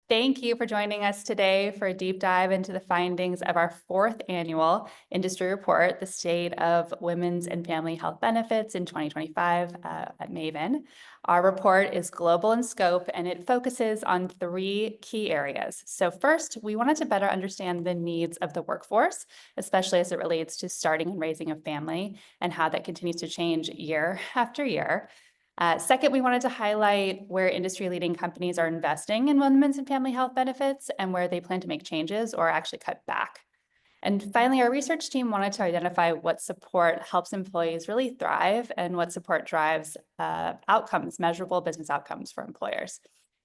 Thank you for joining us today for a deep dive into the findings of our fourth annual industry report, The State of Women's and Family Health Benefits in 2025 at Maven. Our report is global in scope and it focuses on three key areas. So first, we wanted to better understand the needs of the workforce, especially as it relates to starting and raising a family and how that continues to change year after year. Second, we wanted to highlight where industry-leading companies are investing in women's and family health benefits and where they plan to make changes or actually cut back. And finally, our research team wanted to identify what support helps employees really thrive and what support drives outcomes, measurable business outcomes for employers.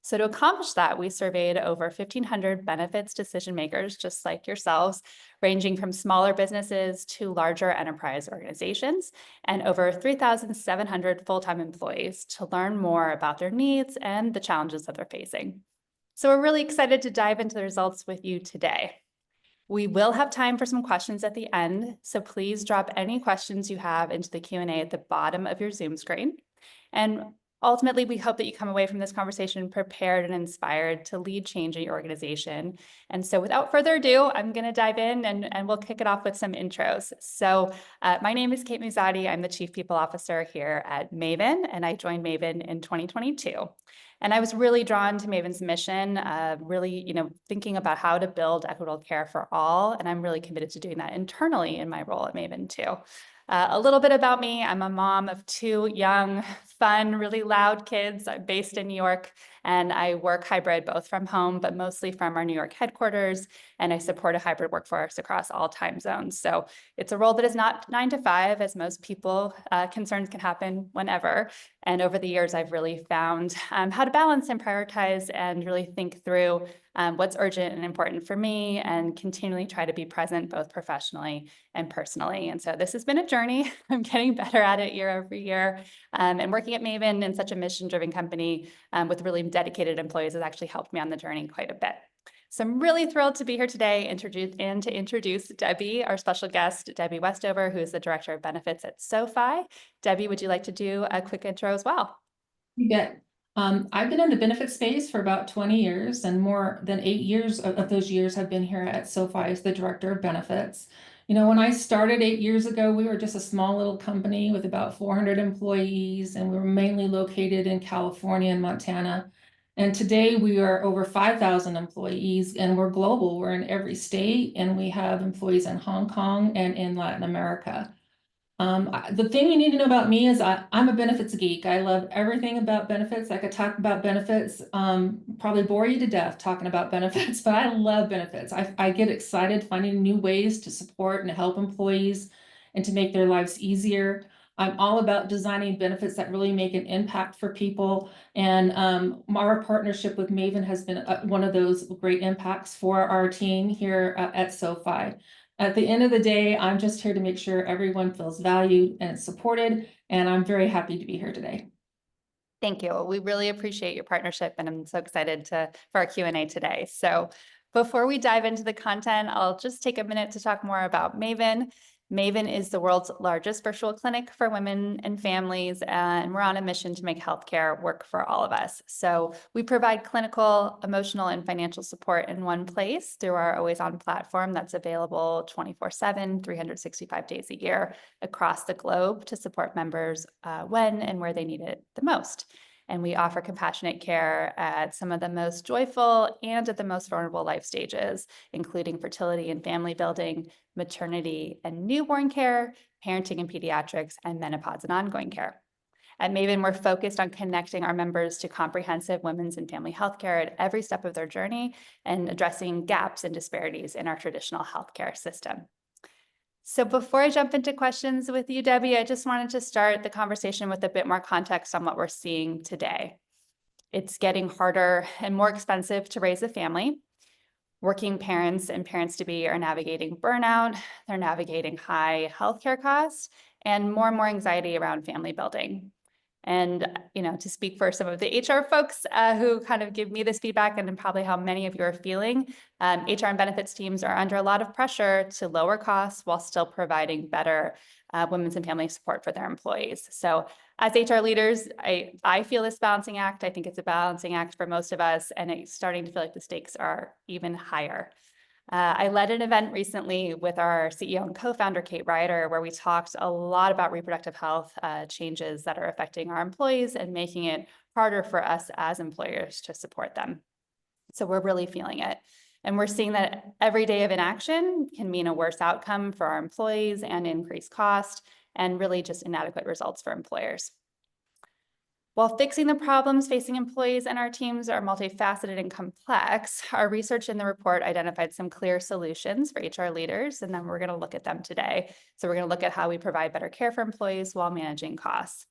So to accomplish that, we surveyed over 1,500 benefits decision makers, just like yourselves, ranging from smaller businesses to larger enterprise organizations, and over 3,700 full-time employees to learn more about their needs and the challenges that they're facing. So we're really excited to dive into the results with you today. We will have time for some questions at the end, so please drop any questions you have into the Q&A at the bottom of your Zoom screen. And ultimately, we hope that you come away from this conversation prepared and inspired to lead change in your organization. And so without further ado, I'm going to dive in and we'll kick it off with some intros. So my name is Kate Musati. I'm the Chief People Officer here at Maven, and I joined Maven in 2022. And I was really drawn to Maven's mission, really, thinking about how to build equitable care for all. And I'm really committed to doing that internally in my role at Maven too. A little bit about me. I'm a mom of two young, fun, really loud kids. I'm based in New York, and I work hybrid, both from home, but mostly from our New York headquarters. And I support a hybrid workforce across all time zones. So it's a role that is not 9 to 5, as most people, concerns can happen whenever. And over the years, I've really found how to balance and prioritize and really think through what's urgent and important for me and continually try to be present both professionally and personally. And so this has been a journey. I'm getting better at it year over year. And working at Maven in such a mission-driven company with really dedicated employees has actually helped me on the journey quite a bit. So I'm really thrilled to be here today and to introduce Debbie, our special guest, Debbie Westover, who is the Director of Benefits at SoFi. Debbie, would you like to do a quick intro as well? You bet. I've been in the benefit space for about 20 years, and more than 8 years of those years have been here at SoFi as the Director of Benefits. When I started 8 years ago, we were just a small little company with about 400 employees, and we were mainly located in California and Montana. And today we are over 5,000 employees, and we're global. We're in every state, and we have employees in Hong Kong and in Latin America. The thing you need to know about me is I'm a benefits geek. I love everything about benefits. I could talk about benefits, probably bore you to death talking about benefits, but I love benefits. I get excited finding new ways to support and help employees and to make their lives easier. I'm all about designing benefits that really make an impact for people. And our partnership with Maven has been one of those great impacts for our team here at SoFi. At the end of the day, I'm just here to make sure everyone feels valued and supported, and I'm very happy to be here today. Thank you. We really appreciate your partnership, and I'm so excited for our Q&A today. So before we dive into the content, I'll just take a minute to talk more about Maven. Maven is the world's largest virtual clinic for women and families, and we're on a mission to make healthcare work for all of us. So we provide clinical, emotional, and financial support in one place through our always-on platform that's available 24/7, 365 days a year across the globe to support members when and where they need it the most. And we offer compassionate care at some of the most joyful and at the most vulnerable life stages, including fertility and family building, maternity and newborn care, parenting and pediatrics, and menopause and ongoing care. At Maven, we're focused on connecting our members to comprehensive women's and family healthcare at every step of their journey and addressing gaps and disparities in our traditional healthcare system. So before I jump into questions with you, Debbie, I just wanted to start the conversation with a bit more context on what we're seeing today. It's getting harder and more expensive to raise a family. Working parents and parents-to-be are navigating burnout, they're navigating high healthcare costs, and more anxiety around family building. And, to speak for some of the HR folks who kind of give me this feedback and probably how many of you are feeling, HR and benefits teams are under a lot of pressure to lower costs while still providing better women's and family support for their employees. So as HR leaders, I feel this balancing act. I think it's a balancing act for most of us, and it's starting to feel like the stakes are even higher. I led an event recently with our CEO and co-founder, Kate Ryder, where we talked a lot about reproductive health changes that are affecting our employees and making it harder for us as employers to support them. So we're really feeling it. And we're seeing that every day of inaction can mean a worse outcome for our employees and increased cost, and really just inadequate results for employers. While fixing the problems facing employees and our teams are multifaceted and complex, our research in the report identified some clear solutions for HR leaders, and then we're going to look at them today. So we're going to look at how we provide better care for employees while managing costs.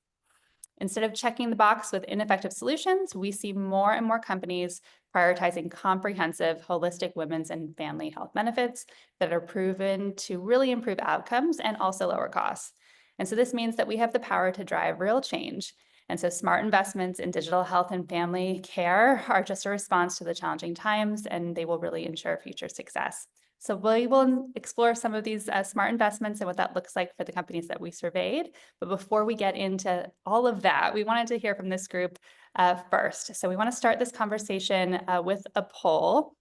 Instead of checking the box with ineffective solutions, we see more and more companies prioritizing comprehensive, holistic women's and family health benefits that are proven to really improve outcomes and also lower costs. And so this means that we have the power to drive real change. And so smart investments in digital health and family care are just a response to the challenging times, and they will really ensure future success. So we will explore some of these smart investments and what that looks like for the companies that we surveyed. But before we get into all of that, we wanted to hear from this group first. So we want to start this conversation with a poll.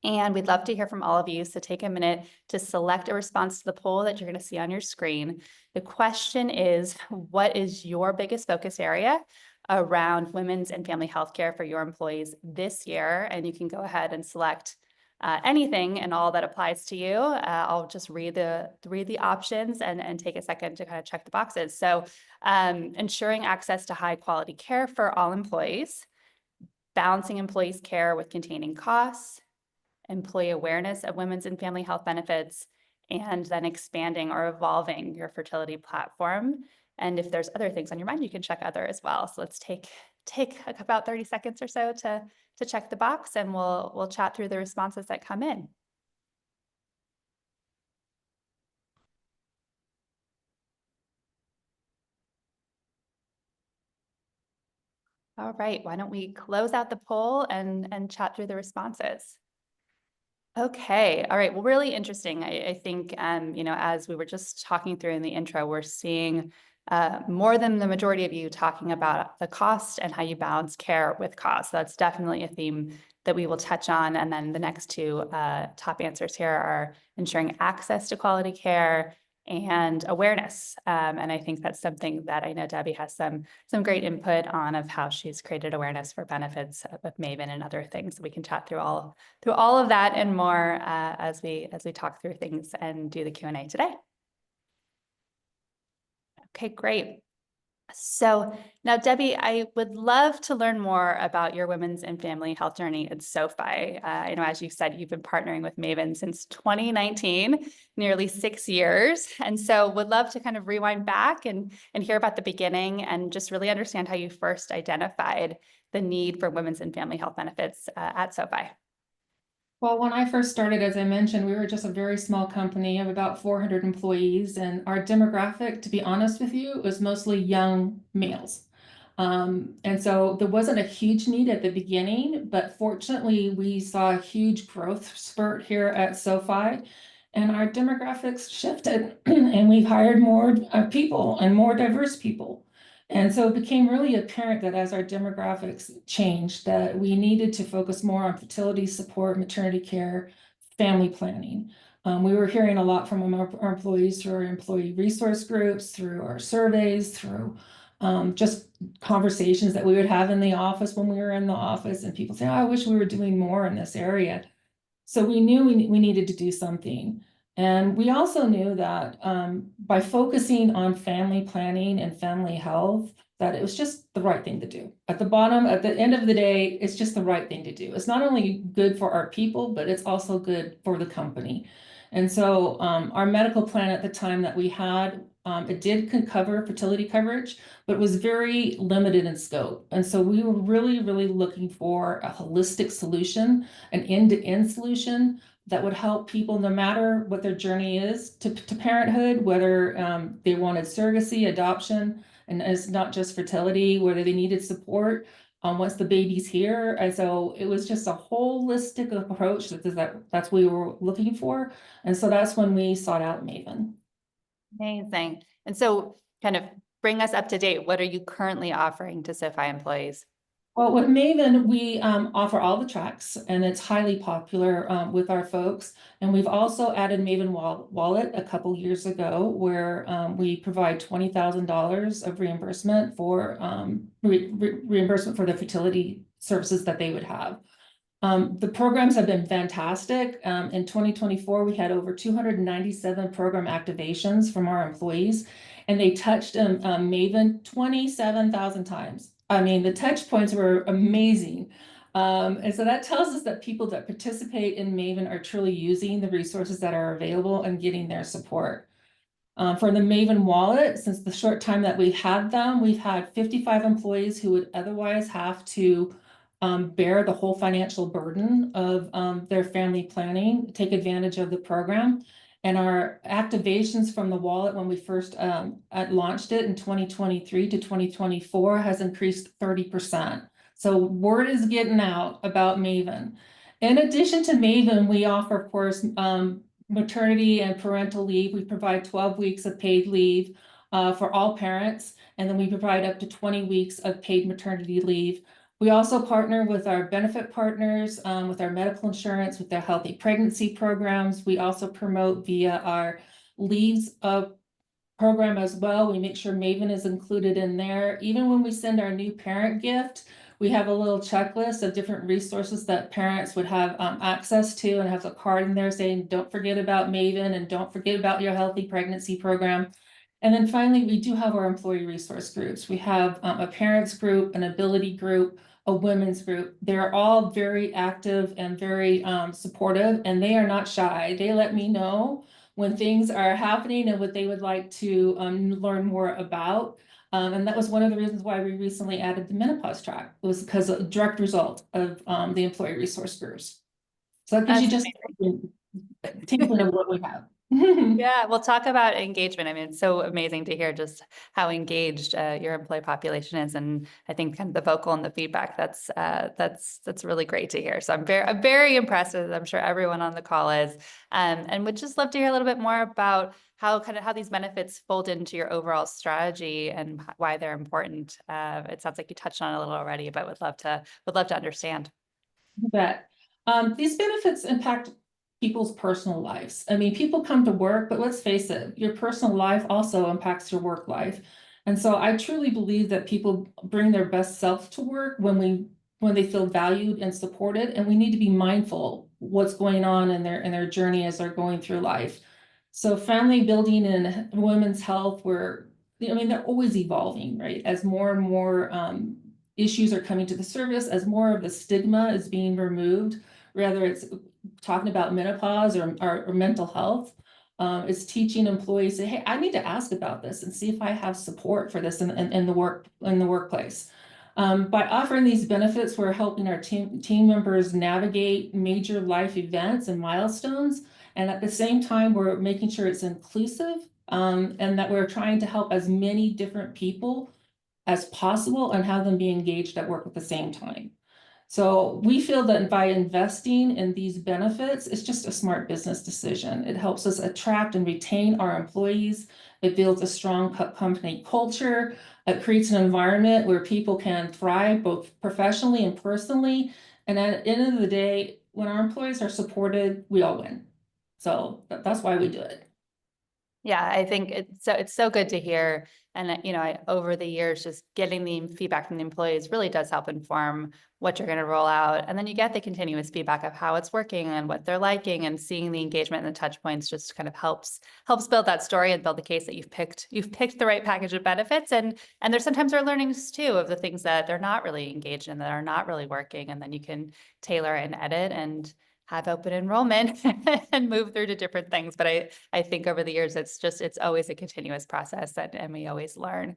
And we'd love to hear from all of you. So take a minute to select a response to the poll that you're going to see on your screen. The question is, what is your biggest focus area around women's and family healthcare for your employees this year? And you can go ahead and select anything and all that applies to you. I'll just read the options and take a second to kind of check the boxes. So ensuring access to high quality care for all employees, balancing employees' care with containing costs, employee awareness of women's and family health benefits, and then expanding or evolving your fertility platform. And if there's other things on your mind, you can check other as well. So let's take about 30 seconds or so to check the box, and we'll chat through the responses that come in. All right, why don't we close out the poll and chat through the responses? Okay, all right. Well, really interesting. I think, as we were just talking through in the intro, we're seeing more than the majority of you talking about the cost and how you balance care with cost. So that's definitely a theme that we will touch on. And then the next two top answers here are ensuring access to quality care and awareness. And I think that's something that I know Debbie has some great input on, of how she's created awareness for benefits with Maven and other things. So we can chat through all of that and more as we talk through things and do the Q&A today. Okay, great. So now, Debbie, I would love to learn more about your women's and family health journey at SoFi. As you said, you've been partnering with Maven since 2019, nearly 6 years. And so would love to kind of rewind back and hear about the beginning and just really understand how you first identified the need for women's and family health benefits at SoFi. Well, when I first started, as I mentioned, we were just a very small company of about 400 employees, and our demographic, to be honest with you, was mostly young males. And so there wasn't a huge need at the beginning, but fortunately we saw a huge growth spurt here at SoFi, and our demographics shifted and we've hired more people and more diverse people. And so it became really apparent that as our demographics changed, that we needed to focus more on fertility support, maternity care, family planning. We were hearing a lot from our employees through our employee resource groups, through our surveys, through just conversations that we would have in the office when we were in the office, and people say, oh, I wish we were doing more in this area. So we knew we needed to do something. And we also knew that by focusing on family planning and family health, that it was just the right thing to do. At the end of the day, it's just the right thing to do. It's not only good for our people, but it's also good for the company. And so our medical plan at the time that we had, it did cover fertility coverage, but it was very limited in scope. And so we were really, really looking for a holistic solution, an end-to-end solution that would help people, no matter what their journey is to parenthood, whether they wanted surrogacy, adoption, and it's not just fertility, whether they needed support once the baby's here. And so it was just a holistic approach that's what we were looking for. And so that's when we sought out Maven. Amazing. And so kind of bring us up to date. What are you currently offering to SoFi employees? Well, with Maven, we offer all the tracks, and it's highly popular with our folks. And we've also added Maven Wallet a couple years ago, where we provide $20,000 of reimbursement for reimbursement for the fertility services that they would have. The programs have been fantastic. In 2024, we had over 297 program activations from our employees, and they touched Maven 27,000 times. I mean, the touch points were amazing. And so that tells us that people that participate in Maven are truly using the resources that are available and getting their support. For the Maven wallet, since the short time that we've had them, we've had 55 employees who would otherwise have to bear the whole financial burden of their family planning, take advantage of the program. And our activations from the wallet when we first launched it in 2023 to 2024 has increased 30%. So word is getting out about Maven. In addition to Maven, we offer, of course, maternity and parental leave. We provide 12 weeks of paid leave for all parents, and then we provide up to 20 weeks of paid maternity leave. We also partner with our benefit partners, with our medical insurance, with their healthy pregnancy programs. We also promote via our leaves program as well. We make sure Maven is included in there. Even when we send our new parent gift, we have a little checklist of different resources that parents would have access to, and have a card in there saying, don't forget about Maven and don't forget about your healthy pregnancy program. And then finally, we do have our employee resource groups. We have a parents group, an ability group, a women's group. They're all very active and very supportive, and they are not shy. They let me know when things are happening and what they would like to learn more about. And that was one of the reasons why we recently added the menopause track. It was because of a direct result of the employee resource groups. So that gives you just a tinkling of what we have. Yeah, we'll talk about engagement. I mean, it's so amazing to hear just how engaged your employee population is, and I think kind of the vocal and the feedback. That's really great to hear. So I'm very impressed, as I'm sure everyone on the call is, and would just love to hear a little bit more about how these benefits fold into your overall strategy and why they're important. It sounds like you touched on it a little already, but would love to understand. You bet. These benefits impact people's personal lives. I mean, people come to work, but let's face it, your personal life also impacts your work life. And so I truly believe that people bring their best self to work when they feel valued and supported, and we need to be mindful what's going on in their journey as they're going through life. So family building and women's health, they're always evolving, right? As more and more issues are coming to the surface, as more of the stigma is being removed, whether it's talking about menopause or mental health. It's teaching employees, say, hey, I need to ask about this and see if I have support for this in the workplace. By offering these benefits, we're helping our team members navigate major life events and milestones. And at the same time, we're making sure it's inclusive, and that we're trying to help as many different people as possible and have them be engaged at work at the same time. So we feel that by investing in these benefits, it's just a smart business decision. It helps us attract and retain our employees. It builds a strong company culture. It creates an environment where people can thrive both professionally and personally. And at the end of the day, when our employees are supported, we all win. So that's why we do it. Yeah, I think it's so good to hear. And over the years, just getting the feedback from the employees really does help inform what you're going to roll out. And then you get the continuous feedback of how it's working and what they're liking, and seeing the engagement and the touch points just kind of helps build that story and build the case that you've picked the right package of benefits. And there's sometimes there are learnings too of the things that they're not really engaged in, that are not really working. And then you can tailor and edit and have open enrollment and move through to different things. But I think over the years, it's always a continuous process, and we always learn.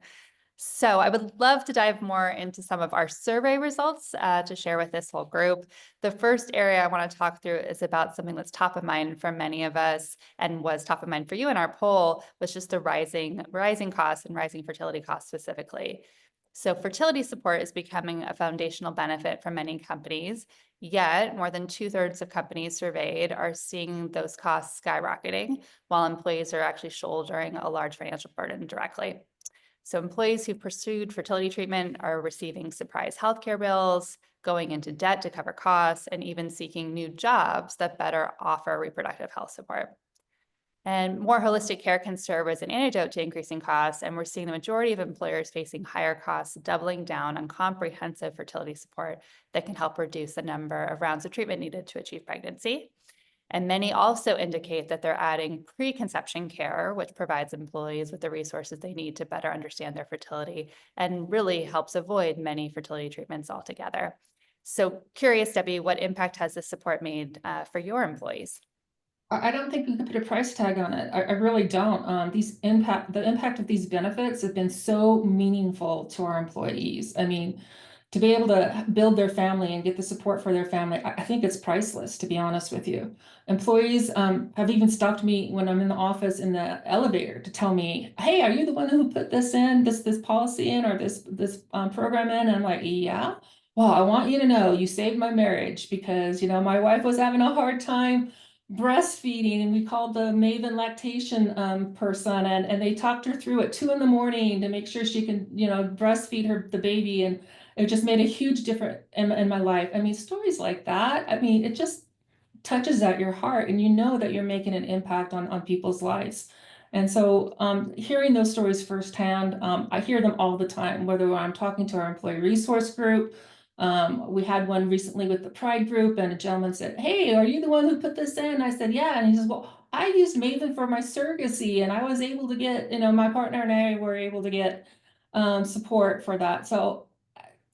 So I would love to dive more into some of our survey results to share with this whole group. The first area I want to talk through is about something that's top of mind for many of us, and was top of mind for you in our poll, was just the rising costs and rising fertility costs specifically. So fertility support is becoming a foundational benefit for many companies, yet more than 2/3 of companies surveyed are seeing those costs skyrocketing, while employees are actually shouldering a large financial burden directly. So employees who pursued fertility treatment are receiving surprise healthcare bills, going into debt to cover costs, and even seeking new jobs that better offer reproductive health support. And more holistic care can serve as an antidote to increasing costs. And we're seeing the majority of employers facing higher costs doubling down on comprehensive fertility support that can help reduce the number of rounds of treatment needed to achieve pregnancy. And many also indicate that they're adding preconception care, which provides employees with the resources they need to better understand their fertility and really helps avoid many fertility treatments altogether. So curious, Debbie, what impact has this support made for your employees? I don't think we can put a price tag on it. I really don't. The impact of these benefits have been so meaningful to our employees. I mean, to be able to build their family and get the support for their family, I think it's priceless, to be honest with you. Employees have even stopped me when I'm in the office in the elevator to tell me, "Hey, are you the one who put this in, this policy in, or this program in?" And I'm like, "Yeah." Well, I want you to know you saved my marriage because, my wife was having a hard time breastfeeding, and we called the Maven lactation person, and they talked her through at 2 in the morning to make sure she can, breastfeed the baby. And it just made a huge difference in my life. I mean, stories like that, I mean, it just touches at your heart, and you know that you're making an impact on people's lives. And so hearing those stories firsthand, I hear them all the time, whether I'm talking to our employee resource group. We had one recently with the Pride group, and a gentleman said, "Hey, are you the one who put this in?" I said, "Yeah." And he says, "Well, I used Maven for my surrogacy, and I was able to get, my partner and I were able to get support for that." So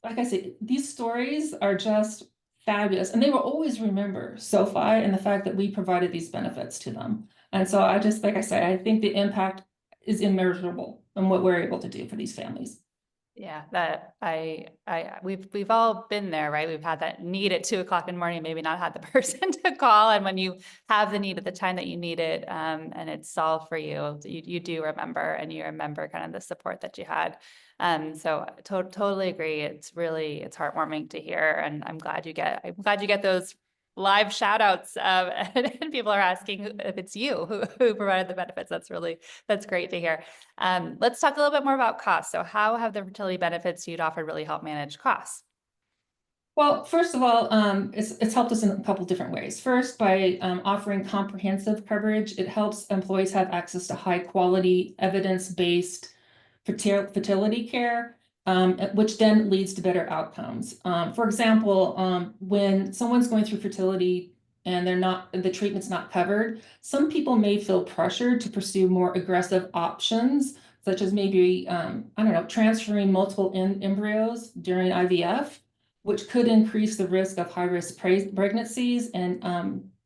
like I said, these stories are just fabulous, and they will always remember SoFi and the fact that we provided these benefits to them. And so I just, like I said, I think the impact is immeasurable in what we're able to do for these families. Yeah, that we've all been there, right? We've had that need at 2 o'clock in the morning, maybe not had the person to call. And when you have the need at the time that you need it, and it's solved for you, you do remember, and you remember kind of the support that you had. So totally agree. It's heartwarming to hear. And I'm glad you get those live shout outs, and people are asking if it's you who provided the benefits. That's great to hear. Let's talk a little bit more about costs. So how have the fertility benefits you'd offered really helped manage costs? Well, first of all, it's helped us in a couple different ways. First, by offering comprehensive coverage, it helps employees have access to high quality, evidence-based fertility care, which then leads to better outcomes. For example, when someone's going through fertility and the treatment's not covered, some people may feel pressured to pursue more aggressive options, such as maybe, I don't know, transferring multiple embryos during IVF, which could increase the risk of high-risk pregnancies and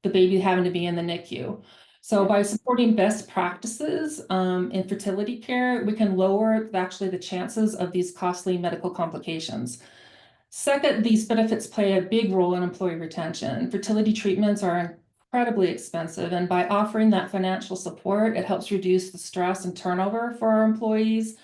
the baby having to be in the NICU. So by supporting best practices in fertility care, we can lower actually the chances of these costly medical complications. Second, these benefits play a big role in employee retention. Fertility treatments are incredibly expensive, and by offering that financial support, it helps reduce the stress and turnover for our employees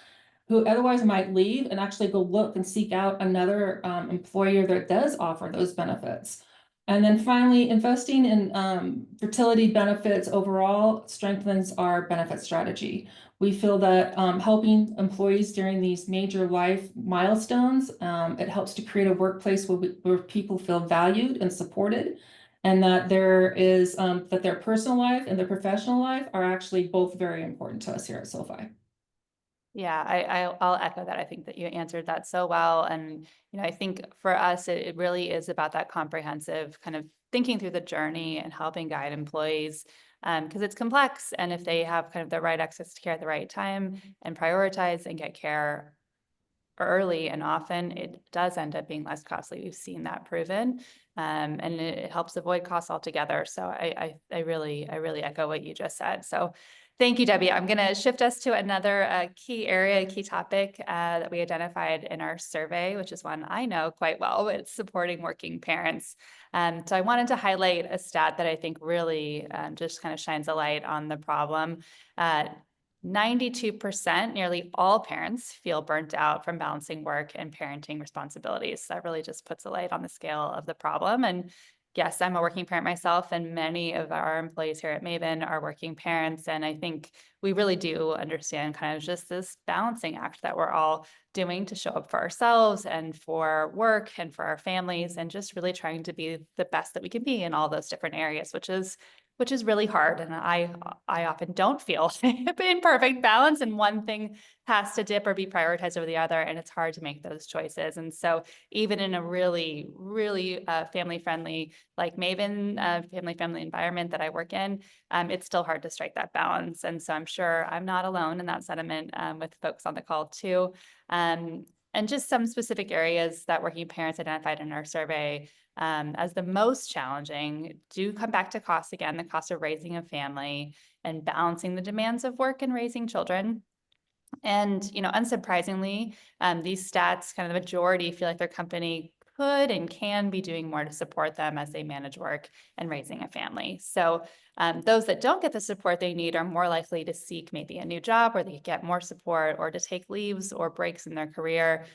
who otherwise might leave and actually go look and seek out another employer that does offer those benefits. And then finally, investing in fertility benefits overall strengthens our benefit strategy. We feel that helping employees during these major life milestones, it helps to create a workplace where people feel valued and supported, and that that their personal life and their professional life are actually both very important to us here at SoFi. Yeah, I'll echo that. I think that you answered that so well. And, I think for us, it really is about that comprehensive kind of thinking through the journey and helping guide employees, because it's complex. And if they have kind of the right access to care at the right time and prioritize and get care early and often, it does end up being less costly. We've seen that proven, and it helps avoid costs altogether. So I really echo what you just said. So thank you, Debbie. I'm going to shift us to another key area, key topic that we identified in our survey, which is one I know quite well. It's supporting working parents. So I wanted to highlight a stat that I think really just kind of shines a light on the problem. 92%, nearly all parents feel burnt out from balancing work and parenting responsibilities. That really just puts a light on the scale of the problem. And yes, I'm a working parent myself, and many of our employees here at Maven are working parents. And I think we really do understand kind of just this balancing act that we're all doing to show up for ourselves and for work and for our families, and just really trying to be the best that we can be in all those different areas, which is really hard. And I often don't feel in perfect balance, and one thing has to dip or be prioritized over the other, and it's hard to make those choices. And so even in a really, really family friendly, like Maven, family friendly environment that I work in, it's still hard to strike that balance. And so I'm sure I'm not alone in that sentiment, with folks on the call too. And just some specific areas that working parents identified in our survey as the most challenging do come back to cost again, the cost of raising a family and balancing the demands of work and raising children. And, unsurprisingly, these stats, kind of the majority feel like their company could and can be doing more to support them as they manage work and raising a family. So those that don't get the support they need are more likely to seek maybe a new job where they get more support, or to take leaves or breaks in their career,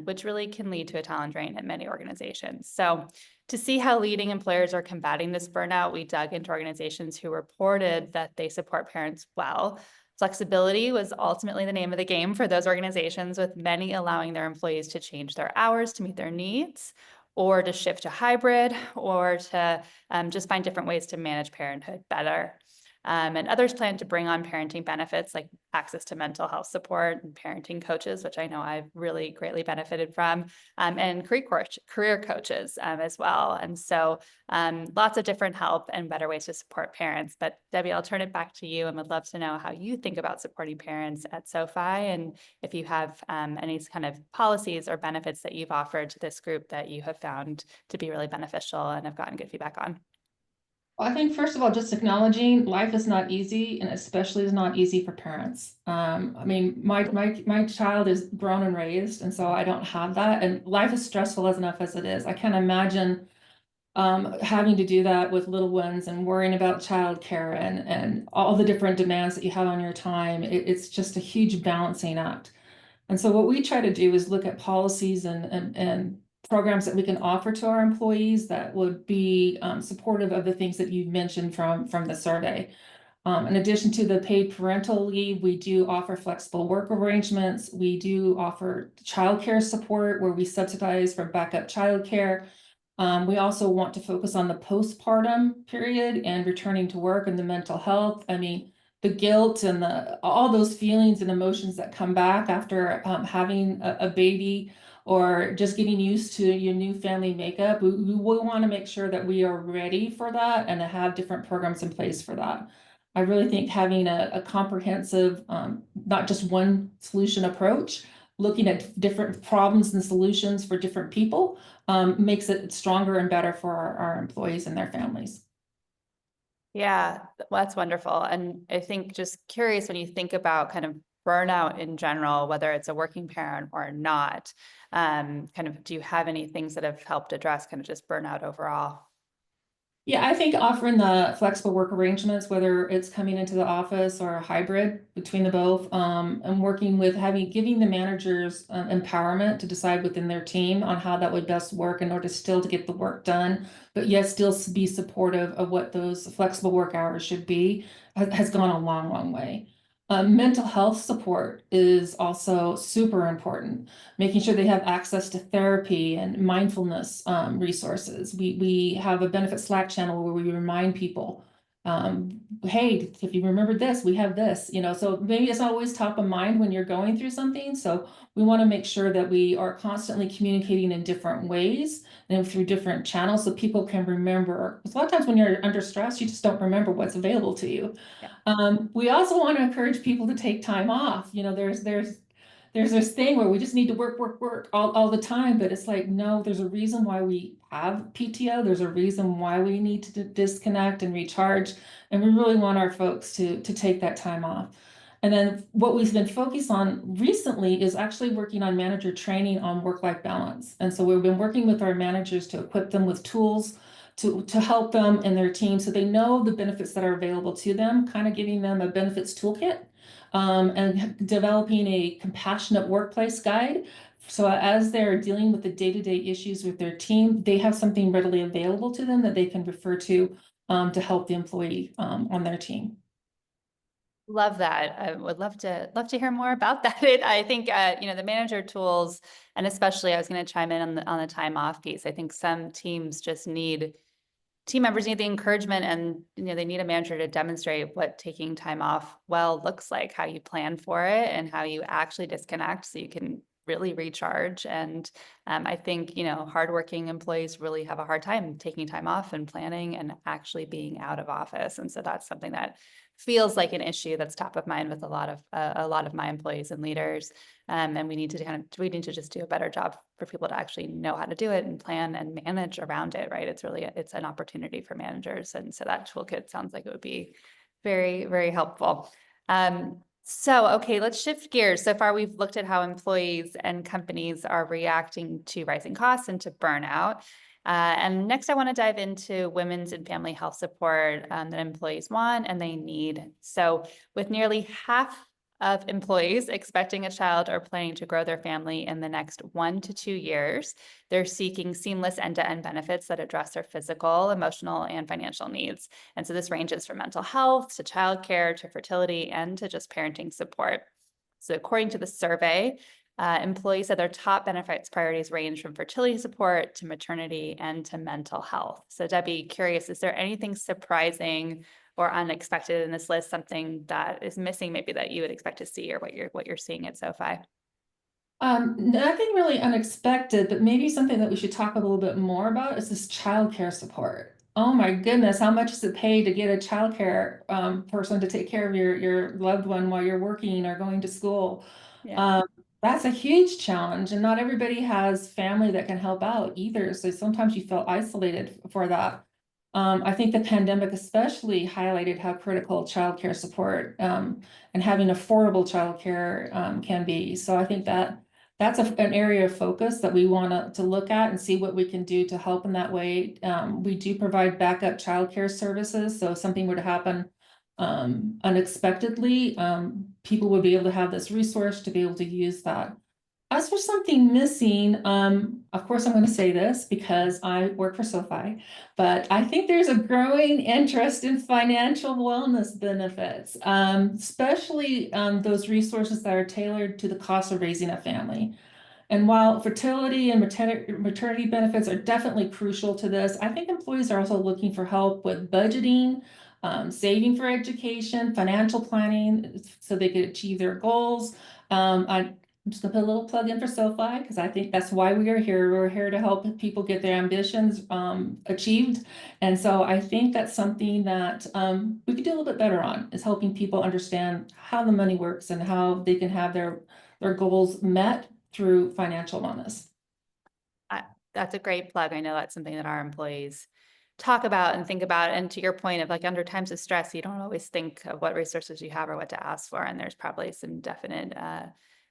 which really can lead to a talent drain at many organizations. So to see how leading employers are combating this burnout, we dug into organizations who reported that they support parents well. Flexibility was ultimately the name of the game for those organizations, with many allowing their employees to change their hours to meet their needs, or to shift to hybrid, or to just find different ways to manage parenthood better. And others plan to bring on parenting benefits like access to mental health support and parenting coaches, which I know I've really greatly benefited from, and career coaches as well. And so lots of different help and better ways to support parents. But Debbie, I'll turn it back to you, and would love to know how you think about supporting parents at SoFi, and if you have any kind of policies or benefits that you've offered to this group that you have found to be really beneficial and have gotten good feedback on. I think first of all, just acknowledging life is not easy, and especially is not easy for parents. I mean, my child is grown and raised, and so I don't have that. And life is stressful as enough as it is. I can't imagine having to do that with little ones and worrying about childcare and all the different demands that you have on your time. It's just a huge balancing act. And so what we try to do is look at policies and programs that we can offer to our employees that would be supportive of the things that you mentioned from the survey. In addition to the paid parental leave, we do offer flexible work arrangements. We do offer childcare support where we subsidize for backup childcare. We also want to focus on the postpartum period and returning to work and the mental health. I mean, the guilt and all those feelings and emotions that come back after having a baby, or just getting used to your new family makeup. We want to make sure that we are ready for that and to have different programs in place for that. I really think having a comprehensive, not just one solution approach, looking at different problems and solutions for different people, makes it stronger and better for our employees and their families. Yeah, well, that's wonderful. And I think, just curious, when you think about kind of burnout in general, whether it's a working parent or not, kind of, do you have any things that have helped address kind of just burnout overall? Yeah, I think offering the flexible work arrangements, whether it's coming into the office or a hybrid between the both, and working with giving the managers empowerment to decide within their team on how that would best work in order still to get the work done, but yet still be supportive of what those flexible work hours should be, has gone a long, long way. Mental health support is also super important, making sure they have access to therapy and mindfulness resources. We have a benefit Slack channel where we remind people, hey, if you remember this, we have this, so maybe it's not always top of mind when you're going through something. So we want to make sure that we are constantly communicating in different ways and through different channels so people can remember. Because a lot of times when you're under stress, you just don't remember what's available to you. Yeah. We also want to encourage people to take time off. There's this thing where we just need to work all the time, but it's like, no, there's a reason why we have PTO. There's a reason why we need to disconnect and recharge. And we really want our folks to take that time off. And then what we've been focused on recently is actually working on manager training on work-life balance. And so we've been working with our managers to equip them with tools to help them and their team so they know the benefits that are available to them, kind of giving them a benefits toolkit, and developing a compassionate workplace guide So as they're dealing with the day-to-day issues with their team, they have something readily available to them that they can refer to help the employee on their team. Love that. I would love to hear more about that. I think the manager tools, and especially I was going to chime in on the time off piece. I think some team members need the encouragement, and they need a manager to demonstrate what taking time off well looks like, how you plan for it, and how you actually disconnect so you can really recharge. And I think hardworking employees really have a hard time taking time off and planning and actually being out of office. And so that's something that feels like an issue that's top of mind with a lot of my employees and leaders. And we need to just do a better job for people to actually know how to do it and plan and manage around it, right? It's an opportunity for managers. And so that toolkit sounds like it would be very, very helpful. Okay, let's shift gears. So far, we've looked at how employees and companies are reacting to rising costs and to burnout. And next, I want to dive into women's and family health support that employees want and they need. So, with nearly half of employees expecting a child or planning to grow their family in the next 1 to 2 years, they're seeking seamless end-to-end benefits that address their physical, emotional, and financial needs. And so this ranges from mental health to childcare to fertility and to just parenting support. So according to the survey, employees said their top benefits priorities range from fertility support to maternity and to mental health. So Debbie, curious, is there anything surprising or unexpected in this list, something that is missing maybe that you would expect to see, or what you're seeing at SoFi? Nothing really unexpected, but maybe something that we should talk a little bit more about is this childcare support. Oh my goodness, how much does it pay to get a childcare person to take care of your loved one while you're working or going to school? Yeah. Um, that's a huge challenge, and not everybody has family that can help out either. So sometimes you feel isolated for that. I think the pandemic especially highlighted how critical childcare support and having affordable childcare can be. So I think that's an area of focus that we want to look at and see what we can do to help in that way. We do provide backup childcare services, so if something were to happen unexpectedly, people would be able to have this resource to be able to use that. As for something missing, of course, I'm going to say this because I work for SoFi, but I think there's a growing interest in financial wellness benefits, especially those resources that are tailored to the cost of raising a family. And while fertility and maternity benefits are definitely crucial to this, I think employees are also looking for help with budgeting, saving for education, financial planning, so they could achieve their goals. I'm just gonna put a little plug in for SoFi because I think that's why we are here. We're here to help people get their ambitions achieved. And so I think that's something that we could do a little bit better on, is helping people understand how the money works and how they can have their goals met through financial wellness. I, that's a great plug. I know that's something that our employees talk about and think about. And to your point of like under times of stress, you don't always think of what resources you have or what to ask for. And there's probably some definite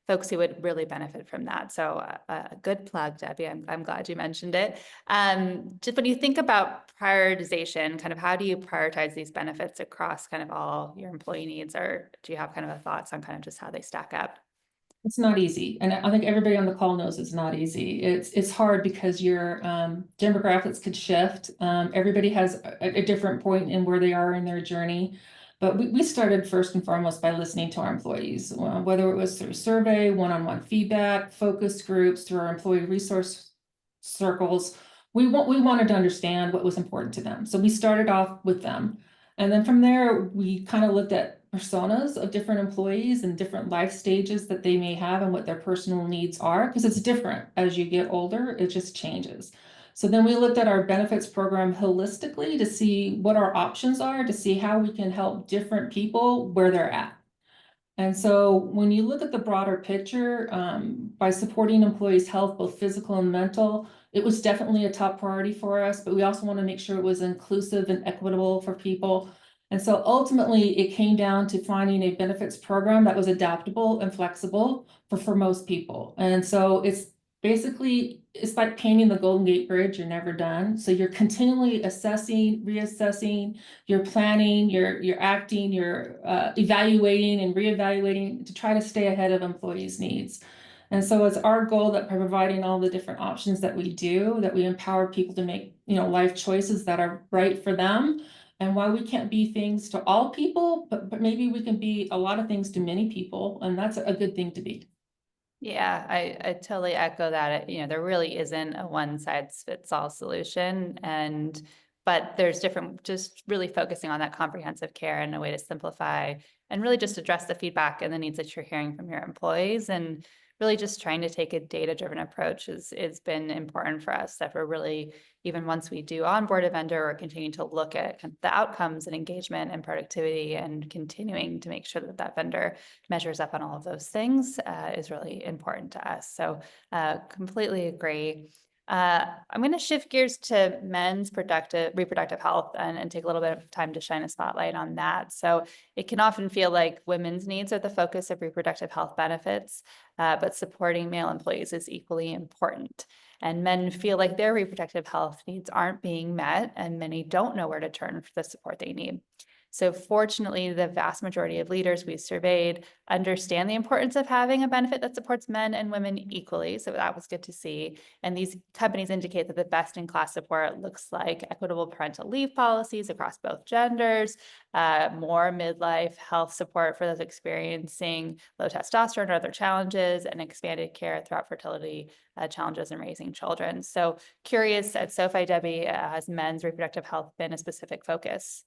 folks who would really benefit from that. So a good plug, Debbie. I'm glad you mentioned it. Just when you think about prioritization, kind of how do you prioritize these benefits across kind of all your employee needs, or do you have kind of a thoughts on kind of just how they stack up? It's not easy, and I think everybody on the call knows it's not easy. It's hard because your demographics could shift. Everybody has a different point in where they are in their journey. But we started first and foremost by listening to our employees, whether it was through survey, one-on-one feedback, focus groups, through our employee resource circles. We wanted to understand what was important to them. So we started off with them. And then from there, we kind of looked at personas of different employees and different life stages that they may have and what their personal needs are, because it's different as you get older, it just changes. So then we looked at our benefits program holistically to see what our options are, to see how we can help different people where they're at. And so when you look at the broader picture, by supporting employees' health, both physical and mental, it was definitely a top priority for us, but we also want to make sure it was inclusive and equitable for people. And so ultimately it came down to finding a benefits program that was adaptable and flexible for most people. And so it's like painting the Golden Gate Bridge, you're never done. So you're continually assessing, reassessing, you're planning, you're acting, you're evaluating and reevaluating to try to stay ahead of employees' needs. And so it's our goal that by providing all the different options that we do, that we empower people to make, life choices that are right for them. And while we can't be things to all people, but maybe we can be a lot of things to many people, and that's a good thing to be. Yeah, I totally echo that. There really isn't a one size fits all solution, but there's different, just really focusing on that comprehensive care and a way to simplify and really just address the feedback and the needs that you're hearing from your employees, and really just trying to take a data-driven approach is been important for us, that we're really, even once we do onboard a vendor, we're continuing to look at kind of the outcomes and engagement and productivity, and continuing to make sure that that vendor measures up on all of those things is really important to us. So completely agree. I'm going to shift gears to men's reproductive health, and take a little bit of time to shine a spotlight on that. So it can often feel like women's needs are the focus of reproductive health benefits, but supporting male employees is equally important. And men feel like their reproductive health needs aren't being met, and many don't know where to turn for the support they need. So fortunately, the vast majority of leaders we surveyed understand the importance of having a benefit that supports men and women equally. So that was good to see. And these companies indicate that the best in class support looks like equitable parental leave policies across both genders, more midlife health support for those experiencing low testosterone or other challenges, and expanded care throughout fertility challenges in raising children. So curious, at SoFi, Debbie, has men's reproductive health been a specific focus?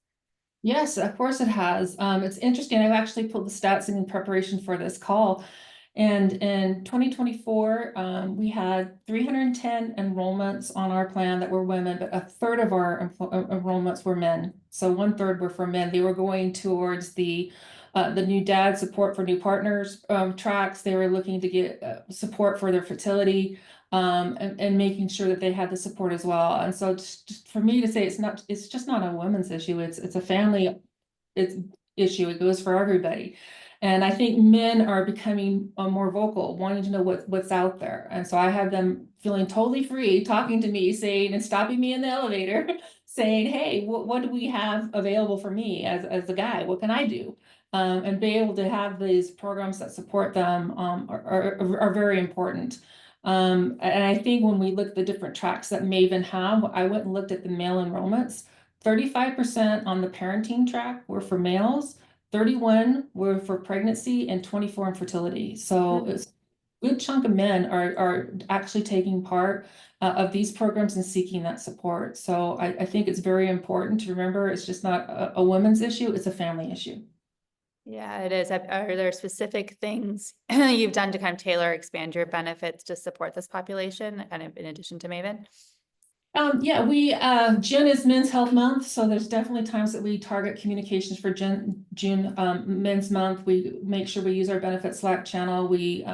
Yes, of course it has. It's interesting. I've actually pulled the stats in preparation for this call. And in 2024, we had 310 enrollments on our plan that were women, but a third of our enrollments were men. So 1/3 were for men. They were going towards the new dad support for new partners tracks. They were looking to get support for their fertility, and making sure that they had the support as well. And so just for me to say it's just not a women's issue. It's a family it's issue. It goes for everybody. And I think men are becoming more vocal, wanting to know what's out there. And so I have them feeling totally free, talking to me, saying, and stopping me in the elevator, saying, hey, what do we have available for me as a guy? What can I do? And be able to have these programs that support them are very important. And I think when we look at the different tracks that Maven have, I went and looked at the male enrollments. 35% on the parenting track were for males, 31 were for pregnancy, and 24 in fertility. So it's a good chunk of men are actually taking part of these programs and seeking that support. So I think it's very important to remember it's just not a women's issue, it's a family issue. Yeah, it is. Are there specific things you've done to kind of tailor, expand your benefits to support this population, kind of in addition to Maven? Yeah, June is Men's Health Month, so there's definitely times that we target communications for June Men's Month. We make sure we use our benefit Slack channel. We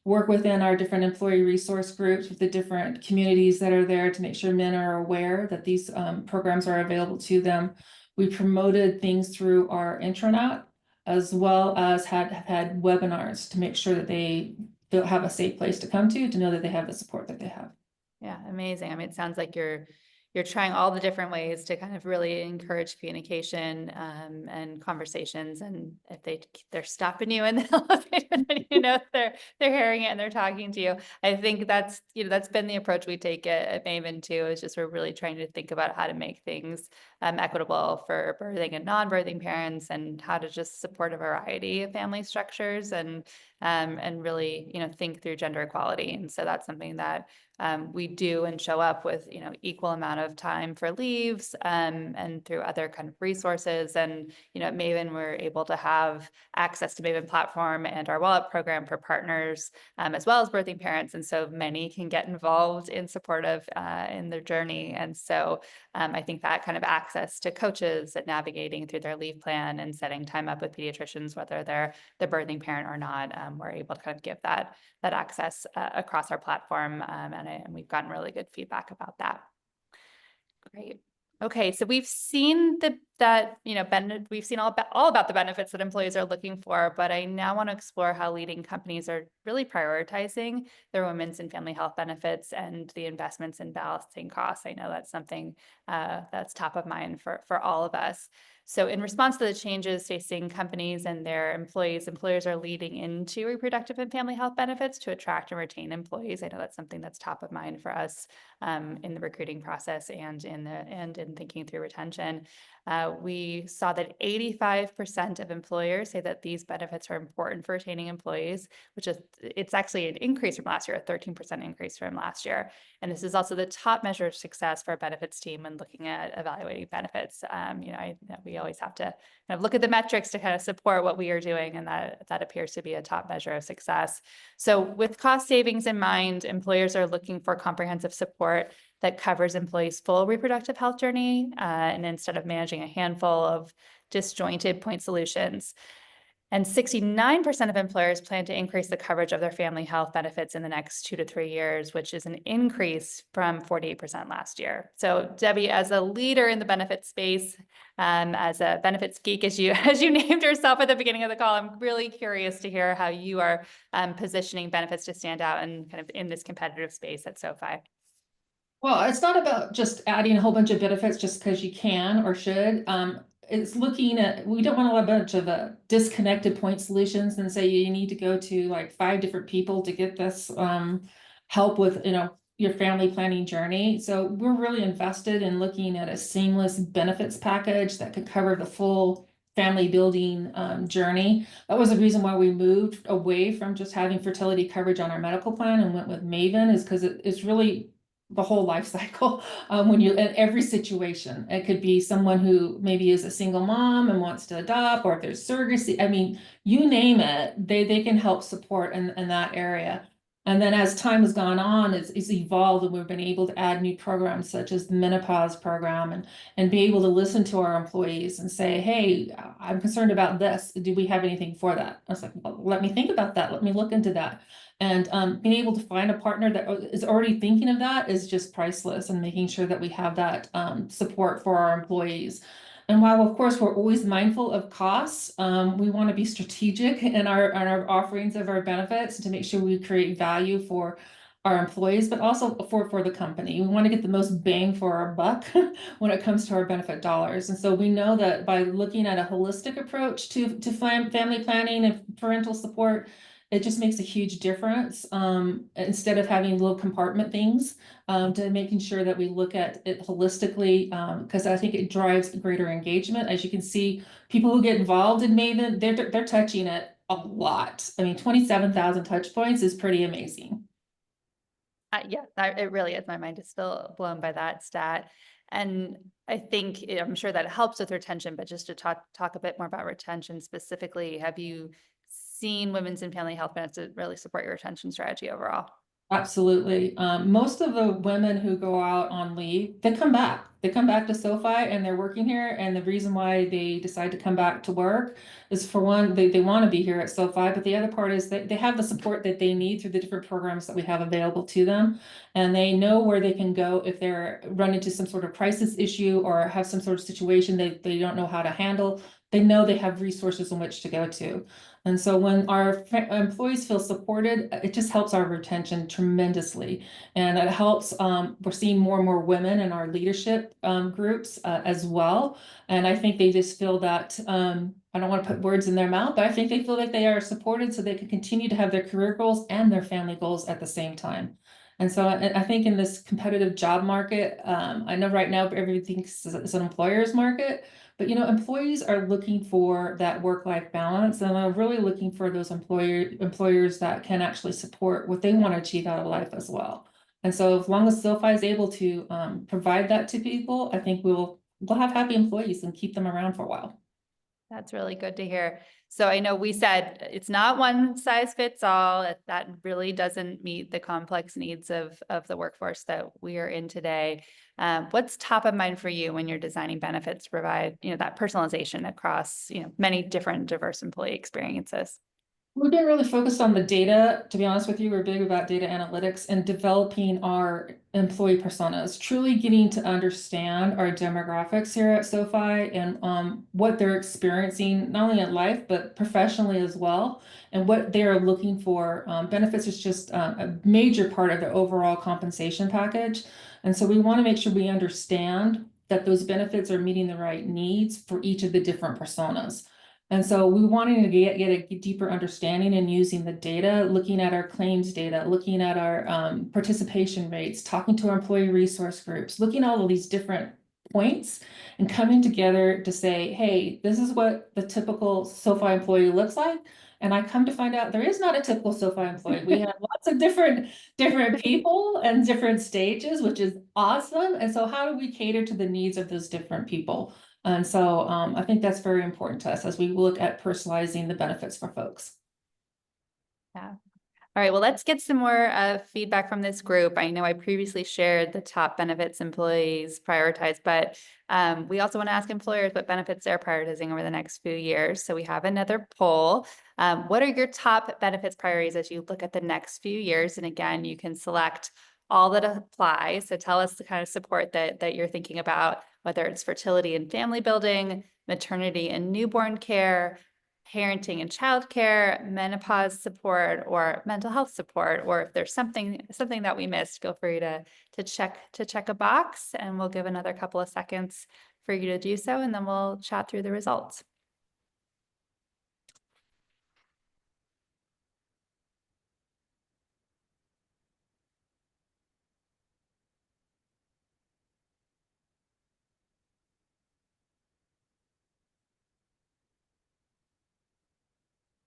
work within our different employee resource groups with the different communities that are there to make sure men are aware that these programs are available to them. We promoted things through our intranet, as well as have had webinars to make sure that they have a safe place to come to know that they have the support that they have. Yeah, amazing. I mean, it sounds like you're trying all the different ways to kind of really encourage communication and conversations. And if they're stopping you in the elevator, then they're hearing it and they're talking to you. I think that's been the approach we take at Maven too. Is just we're really trying to think about how to make things equitable for birthing and non-birthing parents, and how to just support a variety of family structures, and really think through gender equality. And so that's something that we do and show up with, equal amount of time for leaves, and through other kind of resources. And, at Maven, we're able to have access to Maven platform and our wallet program for partners, as well as birthing parents. And so many can get involved in supportive in their journey. And so I think that kind of access to coaches and navigating through their leave plan and setting time up with pediatricians, whether they're the birthing parent or not, we're able to kind of give that access across our platform, and we've gotten really good feedback about that. Great. Okay, so we've seen the that, we've seen all about the benefits that employees are looking for, but I now want to explore how leading companies are really prioritizing their women's and family health benefits and the investments in balancing costs. I know that's something that's top of mind for all of us. So in response to the changes facing companies and their employees, employers are leading into reproductive and family health benefits to attract and retain employees. I know that's something that's top of mind for us in the recruiting process and in thinking through retention. We saw that 85% of employers say that these benefits are important for retaining employees, it's actually an increase from last year, a 13% increase from last year. And this is also the top measure of success for our benefits team when looking at evaluating benefits. We always have to kind of look at the metrics to kind of support what we are doing, and that appears to be a top measure of success. So with cost savings in mind, employers are looking for comprehensive support that covers employees' full reproductive health journey, and instead of managing a handful of disjointed point solutions. And 69% of employers plan to increase the coverage of their family health benefits in the next 2 to 3 years, which is an increase from 48% last year. So Debbie, as a leader in the benefits space, as a benefits geek, as you named yourself at the beginning of the call, I'm really curious to hear how you are positioning benefits to stand out and kind of in this competitive space at SoFi. Well, it's not about just adding a whole bunch of benefits just because you can or should. It's looking at, we don't want a bunch of disconnected point solutions and say you need to go to like 5 different people to get this help with, your family planning journey. So we're really invested in looking at a seamless benefits package that could cover the full family building journey. That was the reason why we moved away from just having fertility coverage on our medical plan and went with Maven, is because it's really the whole life cycle. When you in every situation, it could be someone who maybe is a single mom and wants to adopt, or if there's surrogacy, I mean, you name it, they can help support in that area. And then as time has gone on, it's evolved, and we've been able to add new programs such as the menopause program, and be able to listen to our employees and say, hey, I'm concerned about this. Do we have anything for that? I was like, well, let me think about that. Let me look into that. And being able to find a partner that is already thinking of that is just priceless, and making sure that we have that support for our employees. And while, of course, we're always mindful of costs, we want to be strategic in our offerings of our benefits to make sure we create value for our employees, but also for the company. We want to get the most bang for our buck when it comes to our benefit dollars. And so we know that by looking at a holistic approach to family planning and parental support, it just makes a huge difference, instead of having little compartment things, to making sure that we look at it holistically, because I think it drives greater engagement. As you can see, people who get involved in Maven, they're touching it a lot. I mean, 27,000 touch points is pretty amazing. It really is. My mind is still blown by that stat. And I'm sure that helps with retention, but just to talk a bit more about retention specifically, have you seen women's and family health benefits really support your retention strategy overall? Absolutely. Most of the women who go out on leave, they come back. They come back to SoFi and they're working here. And the reason why they decide to come back to work is, for one, they want to be here at SoFi, but the other part is that they have the support that they need through the different programs that we have available to them. And they know where they can go if they're run into some sort of crisis issue or have some sort of situation they don't know how to handle. They know they have resources in which to go to. And so when our employees feel supported, it just helps our retention tremendously. And it helps, we're seeing more and more women in our leadership groups as well. And I think they just feel that, I don't want to put words in their mouth, but I think they feel like they are supported so they can continue to have their career goals and their family goals at the same time. And so I think in this competitive job market, I know right now everything is an employer's market, but employees are looking for that work-life balance, and are really looking for those employers that can actually support what they want to achieve out of life as well. And so as long as SoFi is able to provide that to people, I think we'll have happy employees and keep them around for a while. That's really good to hear. So I know we said it's not one size fits all. That really doesn't meet the complex needs of the workforce that we are in today. What's top of mind for you when you're designing benefits to provide, that personalization across, many different diverse employee experiences? We've been really focused on the data. To be honest with you, we're big about data analytics and developing our employee personas, truly getting to understand our demographics here at SoFi and what they're experiencing, not only in life, but professionally as well, and what they're looking for. Benefits is just a major part of the overall compensation package. And so we want to make sure we understand that those benefits are meeting the right needs for each of the different personas. And so we wanted to get a deeper understanding and using the data, looking at our claims data, looking at our participation rates, talking to our employee resource groups, looking at all of these different points and coming together to say, hey, this is what the typical SoFi employee looks like. And I come to find out there is not a typical SoFi employee. We have lots of different people and different stages, which is awesome. And so how do we cater to the needs of those different people? And so I think that's very important to us as we look at personalizing the benefits for folks. Yeah. All right, well, let's get some more feedback from this group. I know I previously shared the top benefits employees prioritize, but we also want to ask employers what benefits they're prioritizing over the next few years. So we have another poll. What are your top benefits priorities as you look at the next few years? And again, you can select all that apply. So tell us the kind of support that you're thinking about, whether it's fertility and family building, maternity and newborn care, parenting and childcare, menopause support, or mental health support, or if there's something that we missed, feel free to check a box, and we'll give another couple of seconds for you to do so, and then we'll chat through the results.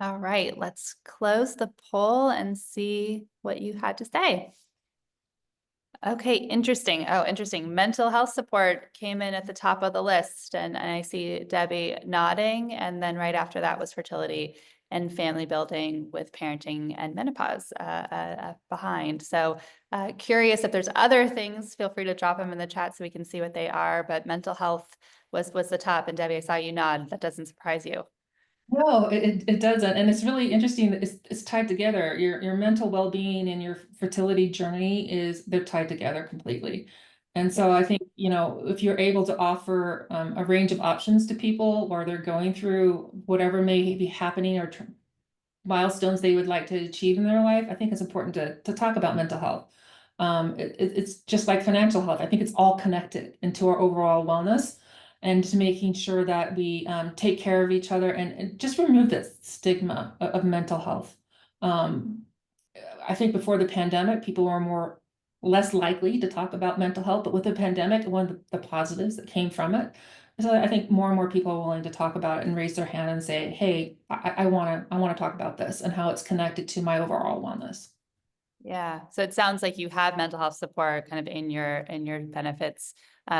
All right, let's close the poll and see what you had to say. Okay, interesting. Oh, interesting. Mental health support came in at the top of the list, and I see Debbie nodding, and then right after that was fertility and family building with parenting and menopause behind. So curious if there's other things, feel free to drop them in the chat so we can see what they are, but mental health was the top, and Debbie, I saw you nod. That doesn't surprise you. No, it doesn't. And it's really interesting that it's tied together. Your mental well-being and your fertility journey they're tied together completely. And so I think, if you're able to offer a range of options to people while they're going through whatever may be happening or milestones they would like to achieve in their life, I think it's important to talk about mental health. It's just like financial health. I think it's all connected into our overall wellness and to making sure that we take care of each other and just remove this stigma of mental health. I think before the pandemic, people were less likely to talk about mental health, but with the pandemic, one of the positives that came from it. So I think more and more people are willing to talk about it and raise their hand and say, hey, I want to talk about this and how it's connected to my overall wellness. Yeah. So it sounds like you have mental health support kind of in your benefits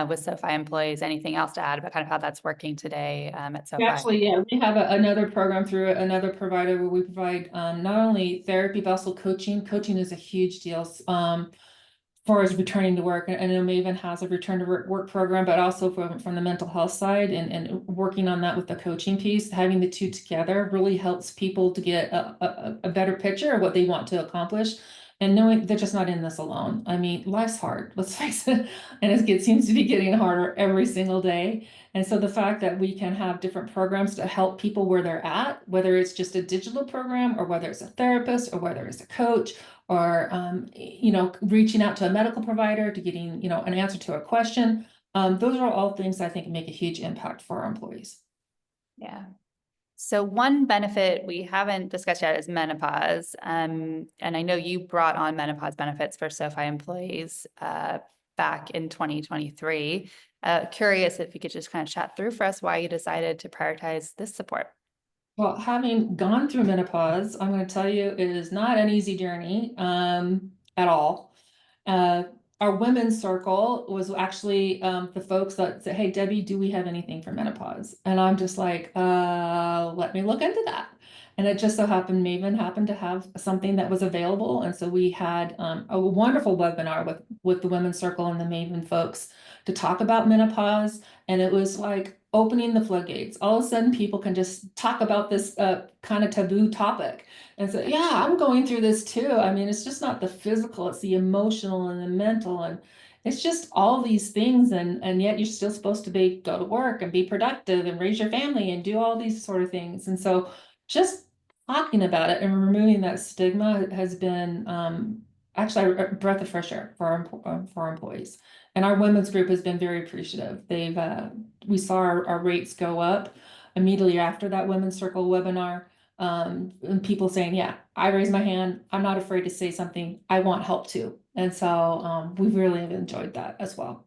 with SoFi employees. Anything else to add about kind of how that's working today at SoFi? Actually, yeah, we have another program through another provider where we provide not only therapy, but also coaching. Coaching is a huge deal. Far as returning to work, and I know Maven has a return to work program, but also from the mental health side and working on that with the coaching piece, having the two together really helps people to get a better picture of what they want to accomplish and knowing they're just not in this alone. I mean, life's hard, let's face it, and it seems to be getting harder every single day. And so the fact that we can have different programs to help people where they're at, whether it's just a digital program or whether it's a therapist or whether it's a coach or reaching out to a medical provider to getting an answer to a question. Those are all things I think make a huge impact for our employees. Yeah. So one benefit we haven't discussed yet is menopause. And I know you brought on menopause benefits for SoFi employees back in 2023. Curious if you could just kind of chat through for us why you decided to prioritize this support. Well, having gone through menopause, I'm going to tell you it is not an easy journey at all. Our women's circle was actually the folks that said, hey, Debbie, do we have anything for menopause? And I'm just like, let me look into that. And it just so happened, Maven happened to have something that was available. And so we had a wonderful webinar with the women's circle and the Maven folks to talk about menopause. And it was like, opening the floodgates. All of a sudden, people can just talk about this kind of taboo topic. And so, yeah, I'm going through this too. I mean, it's just not the physical, it's the emotional and the mental, and it's just all these things. And yet you're still supposed to go to work and be productive and raise your family and do all these sort of things. And so just talking about it and removing that stigma has been actually a breath of fresh air for our employees. And our women's group has been very appreciative. We saw our rates go up immediately after that women's circle webinar. And people saying, yeah, I raise my hand. I'm not afraid to say something. I want help too. And so we really have enjoyed that as well.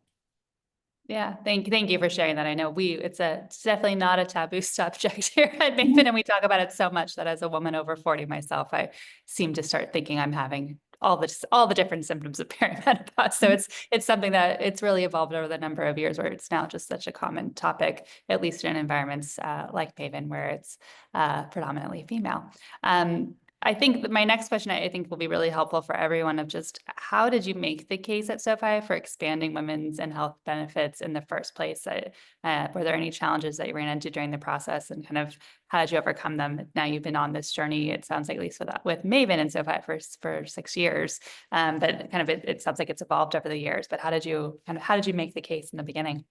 Yeah, thank you for sharing that. I know it's definitely not a taboo subject here at Maven, and we talk about it so much that as a woman over 40 myself, I seem to start thinking I'm having all the different symptoms of perimenopause. So it's something that it's really evolved over the number of years where it's now just such a common topic, at least in environments like Maven, where it's predominantly female. I think that my next question, I think, will be really helpful for everyone of just how did you make the case at SoFi for expanding women's and health benefits in the first place? Were there any challenges that you ran into during the process, and kind of how did you overcome them? Now you've been on this journey, it sounds like, at least with Maven and SoFi for 6 years, but kind of it sounds like it's evolved over the years. But how did you make the case in the beginning?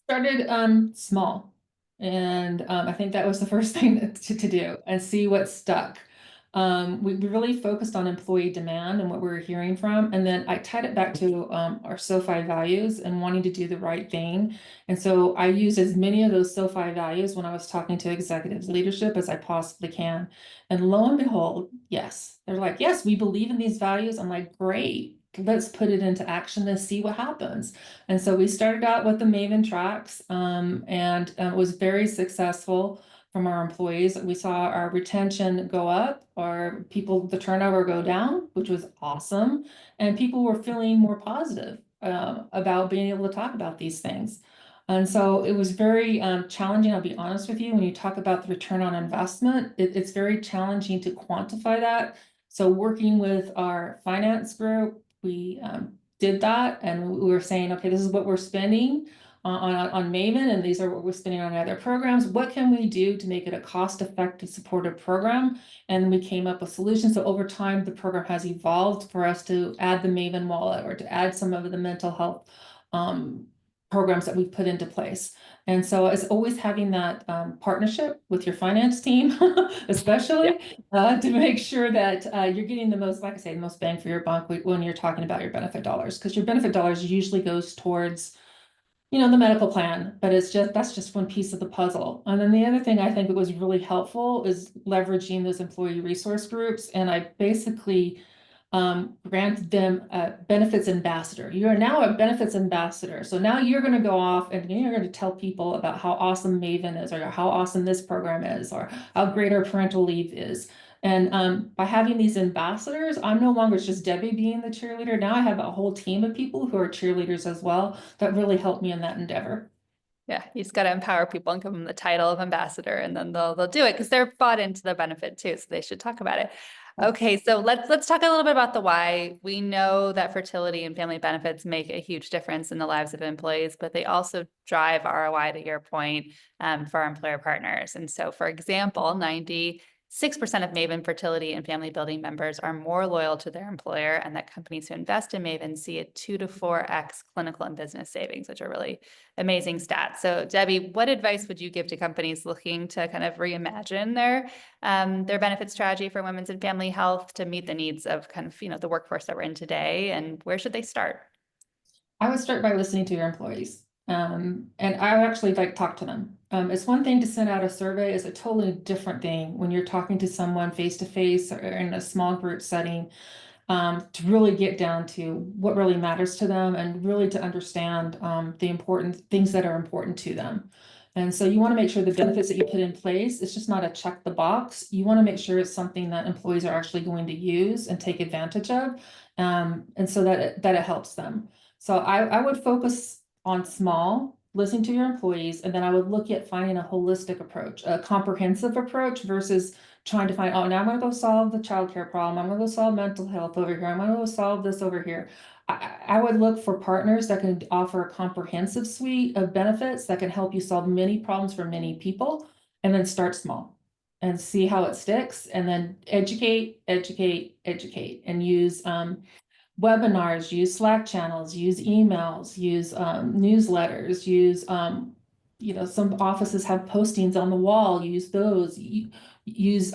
Started small, and I think that was the first thing to do and see what stuck. We really focused on employee demand and what we were hearing from, and then I tied it back to our SoFi values and wanting to do the right thing. And so I used as many of those SoFi values when I was talking to executives leadership as I possibly can. And lo and behold, yes, they're like, yes, we believe in these values. I'm like, great, let's put it into action and see what happens. And so we started out with the Maven tracks, and it was very successful from our employees. We saw our retention go up, the turnover go down, which was awesome. And people were feeling more positive about being able to talk about these things. And so it was very challenging, I'll be honest with you, when you talk about the return on investment, it's very challenging to quantify that. So working with our finance group, we did that, and we were saying, okay, this is what we're spending on Maven, and these are what we're spending on other programs. What can we do to make it a cost-effective, supportive program? And we came up with solutions. So over time, the program has evolved for us to add the Maven wallet or to add some of the mental health programs that we've put into place. And so it's always having that partnership with your finance team, especially to make sure that you're getting the most, like I say, the most bang for your buck when you're talking about your benefit dollars, because your benefit dollars usually goes towards the medical plan, but that's just one piece of the puzzle. And then the other thing I think that was really helpful is leveraging those employee resource groups. And I basically granted them a benefits ambassador. You are now a benefits ambassador. So now you're going to go off and you're going to tell people about how awesome Maven is, or how awesome this program is, or how great our parental leave is. And by having these ambassadors, I'm no longer just Debbie being the cheerleader. Now I have a whole team of people who are cheerleaders as well that really helped me in that endeavor. Yeah, you just got to empower people and give them the title of ambassador, and then they'll do it because they're bought into the benefit too. So they should talk about it. Okay, so let's talk a little bit about the why. We know that fertility and family benefits make a huge difference in the lives of employees, but they also drive ROI, to your point, for our employer partners. And so, for example, 96% of Maven fertility and family building members are more loyal to their employer, and that companies who invest in Maven see a 2 to 4x clinical and business savings, which are really amazing stats. So, Debbie, what advice would you give to companies looking to kind of reimagine their benefit strategy for women's and family health to meet the needs of kind of the workforce that we're in today, and where should they start? I would start by listening to your employees. And I would actually like talk to them. It's one thing to send out a survey, it's a totally different thing when you're talking to someone face to face or in a small group setting, to really get down to what really matters to them and really to understand the important things that are important to them. And so you want to make sure the benefits that you put in place, it's just not a check the box. You want to make sure it's something that employees are actually going to use and take advantage of, and so that it helps them. So I would focus on small, listen to your employees, and then I would look at finding a holistic approach, a comprehensive approach versus trying to find, oh, now I'm going to go solve the childcare problem. I'm going to go solve mental health over here. I'm going to go solve this over here. I would look for partners that can offer a comprehensive suite of benefits that can help you solve many problems for many people, and then start small and see how it sticks, and then educate, educate, educate, and use webinars, use Slack channels, use emails, use newsletters, use some offices have postings on the wall, use those, use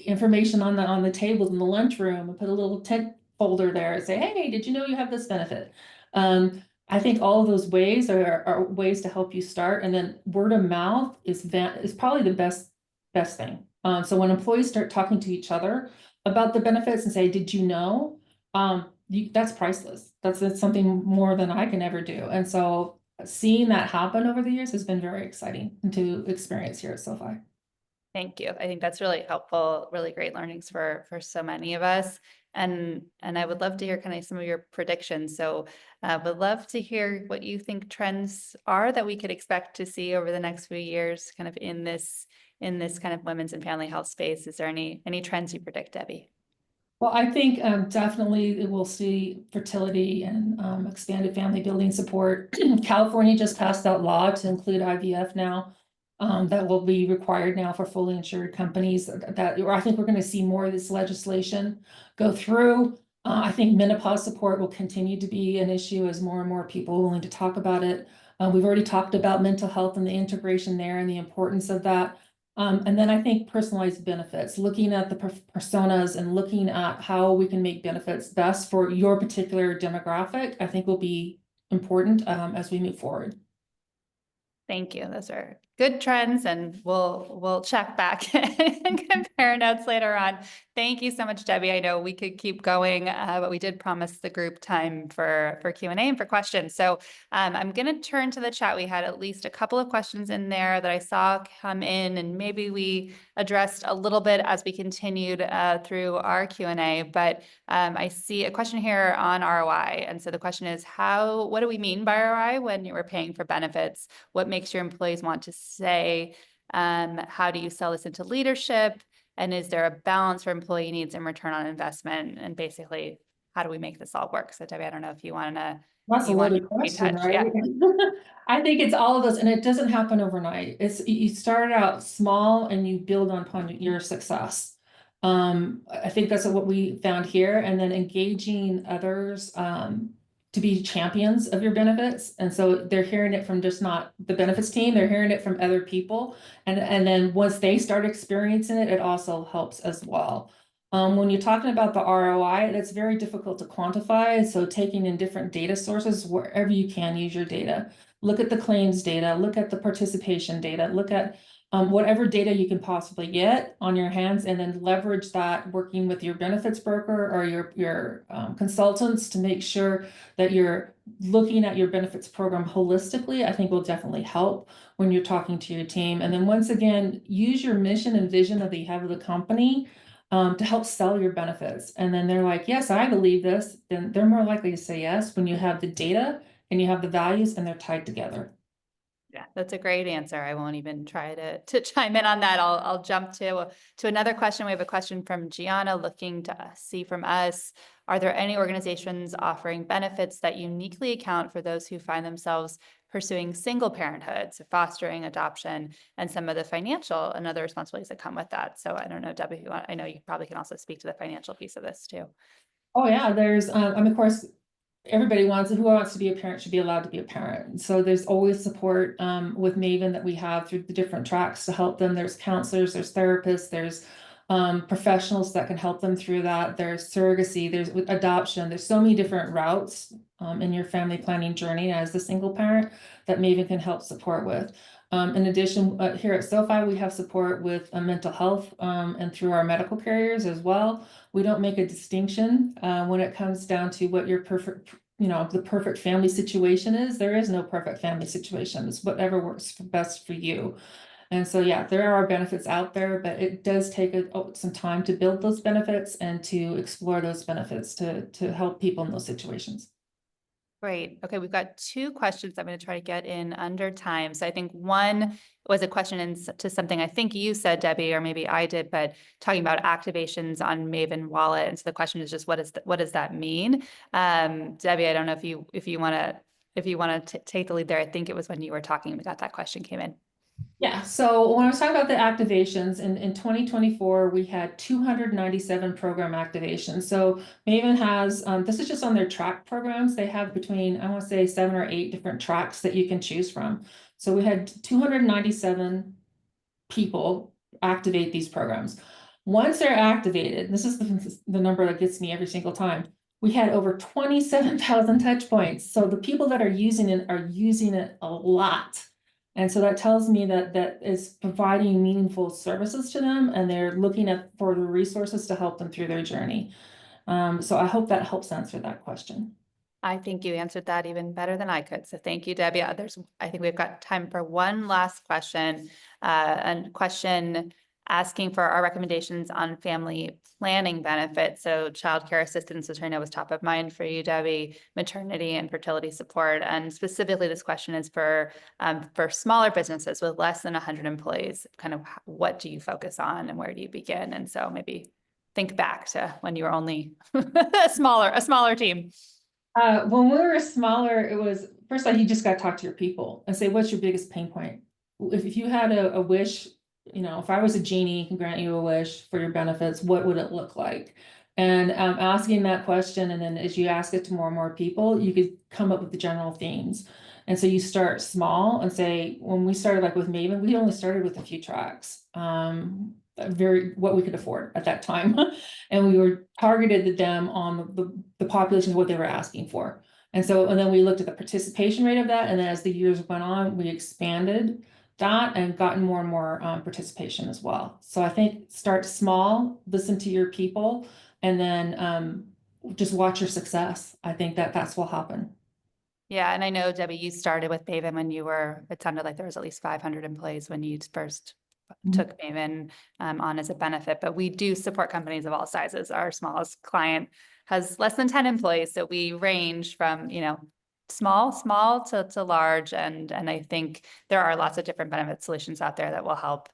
information on the tables in the lunchroom, and put a little tent folder there and say, hey, did you know you have this benefit? I think all of those ways are ways to help you start, and then word of mouth is probably the best thing. So when employees start talking to each other about the benefits and say, did you know? That's priceless. That's something more than I can ever do. And so seeing that happen over the years has been very exciting to experience here at SoFi. Thank you. I think that's really helpful, really great learnings for so many of us. And I would love to hear kind of some of your predictions. So would love to hear what you think trends are that we could expect to see over the next few years, kind of in this kind of women's and family health space. Is there any trends you predict, Debbie? Well, I think definitely we'll see fertility and expanded family building support. California just passed that law to include IVF now. That will be required now for fully insured companies. Or I think we're going to see more of this legislation go through. I think menopause support will continue to be an issue as more and more people are willing to talk about it. We've already talked about mental health and the integration there and the importance of that. And then I think personalized benefits, looking at the personas and looking at how we can make benefits best for your particular demographic, I think will be important as we move forward. Thank you. Those are good trends, and we'll check back and compare notes later on. Thank you so much, Debbie. I know we could keep going, but we did promise the group time for Q&A and for questions. So I'm going to turn to the chat. We had at least a couple of questions in there that I saw come in, and maybe we addressed a little bit as we continued through our Q&A. But I see a question here on ROI. And so the question is, what do we mean by ROI when you're paying for benefits? What makes your employees want to say? How do you sell this into leadership? And is there a balance for employee needs and return on investment? And basically, how do we make this all work? So Debbie, I don't know if you want to. That's a loaded question, right? Yeah. I think it's all of those, and it doesn't happen overnight. You start out small and you build upon your success. I think that's what we found here, and then engaging others to be champions of your benefits. And so they're hearing it from just not the benefits team, they're hearing it from other people. And then once they start experiencing it, it also helps as well. When you're talking about the ROI, that's very difficult to quantify. So taking in different data sources, wherever you can use your data, look at the claims data, look at the participation data, look at whatever data you can possibly get on your hands, and then leverage that working with your benefits broker or your consultants to make sure that you're looking at your benefits program holistically. I think will definitely help when you're talking to your team. And then once again, use your mission and vision that you have of the company to help sell your benefits. And then they're like, yes, I believe this. Then they're more likely to say yes when you have the data and you have the values and they're tied together. Yeah, that's a great answer. I won't even try to chime in on that. I'll jump to another question. We have a question from Gianna looking to see from us. Are there any organizations offering benefits that uniquely account for those who find themselves pursuing single parenthood, so fostering, adoption, and some of the financial and other responsibilities that come with that? So I don't know, Debbie, I know you probably can also speak to the financial piece of this too. Oh yeah, there's of course everybody who wants to be a parent should be allowed to be a parent. So there's always support with Maven that we have through the different tracks to help them. There's counselors, there's therapists, there's professionals that can help them through that. There's surrogacy, there's adoption. There's so many different routes in your family planning journey as a single parent that Maven can help support with. In addition, here at SoFi, we have support with mental health and through our medical carriers as well. We don't make a distinction when it comes down to what your perfect, the perfect family situation is. There is no perfect family situation. It's whatever works best for you. And so, yeah, there are benefits out there, but it does take some time to build those benefits and to explore those benefits to help people in those situations. Great. Okay, we've got two questions I'm going to try to get in under time. So I think one was a question to something I think you said, Debbie, or maybe I did, but talking about activations on Maven Wallet. And so the question is just what does that mean? Debbie, I don't know if you want to take the lead there. I think it was when you were talking, we got that question came in. Yeah, so when I was talking about the activations in 2024, we had 297 program activations. So Maven has, this is just on their track programs. They have between, I want to say 7 or 8 different tracks that you can choose from. So we had 297 people activate these programs. Once they're activated, this is the number that gets me every single time. We had over 27,000 touch points. So the people that are using it a lot. And so that tells me that is providing meaningful services to them, and they're looking for the resources to help them through their journey. So I hope that helps answer that question. I think you answered that even better than I could. So thank you, Debbie. I think we've got time for one last question. A question asking for our recommendations on family planning benefits. So childcare assistance, which I know was top of mind for you, Debbie, maternity and fertility support. And specifically, this question is for smaller businesses with less than 100 employees. Kind of what do you focus on and where do you begin? And so maybe think back to when you were only a smaller team. When we were smaller, it was first of all, you just got to talk to your people and say, what's your biggest pain point? If you had a wish, if I was a genie and grant you a wish for your benefits, what would it look like? And asking that question, and then as you ask it to more and more people, you could come up with the general themes. And so you start small and say, when we started like with Maven, we only started with a few tracks. What we could afford at that time. And we were targeted them on the population of what they were asking for. And then we looked at the participation rate of that. And then as the years went on, we expanded that and gotten more and more participation as well. So I think start small, listen to your people, and then just watch your success. I think that's what will happen. Yeah, and I know, Debbie, you started with Maven when it sounded like there was at least 500 employees when you first took Maven on as a benefit, but we do support companies of all sizes. Our smallest client has less than 10 employees, so we range from, small to large, and I think there are lots of different benefit solutions out there that will help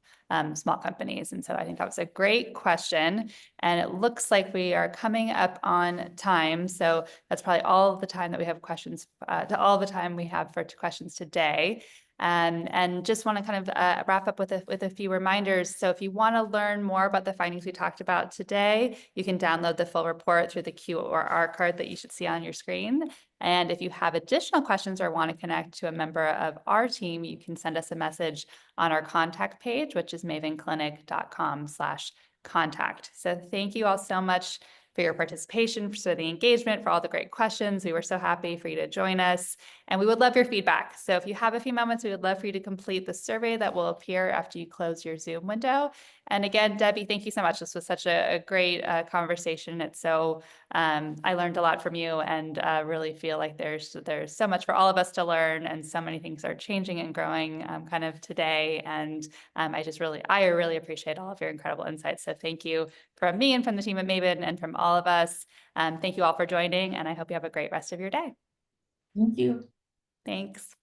small companies. And so I think that was a great question. And it looks like we are coming up on time. So that's probably all the time that we have questions, all the time we have for questions today. And just want to kind of wrap up with a few reminders. So if you want to learn more about the findings we talked about today, you can download the full report through the QR code that you should see on your screen. And if you have additional questions or want to connect to a member of our team, you can send us a message on our contact page, which is mavenclinic.com/contact. So thank you all so much for your participation, for the engagement, for all the great questions. We were so happy for you to join us, and we would love your feedback. So if you have a few moments, we would love for you to complete the survey that will appear after you close your Zoom window. And again, Debbie, thank you so much. This was such a great conversation. It's so, I learned a lot from you, and really feel like there's so much for all of us to learn, and so many things are changing and growing kind of today. And I really appreciate all of your incredible insights. So thank you from me and from the team at Maven and from all of us. Thank you all for joining, and I hope you have a great rest of your day. Thank you. Thanks.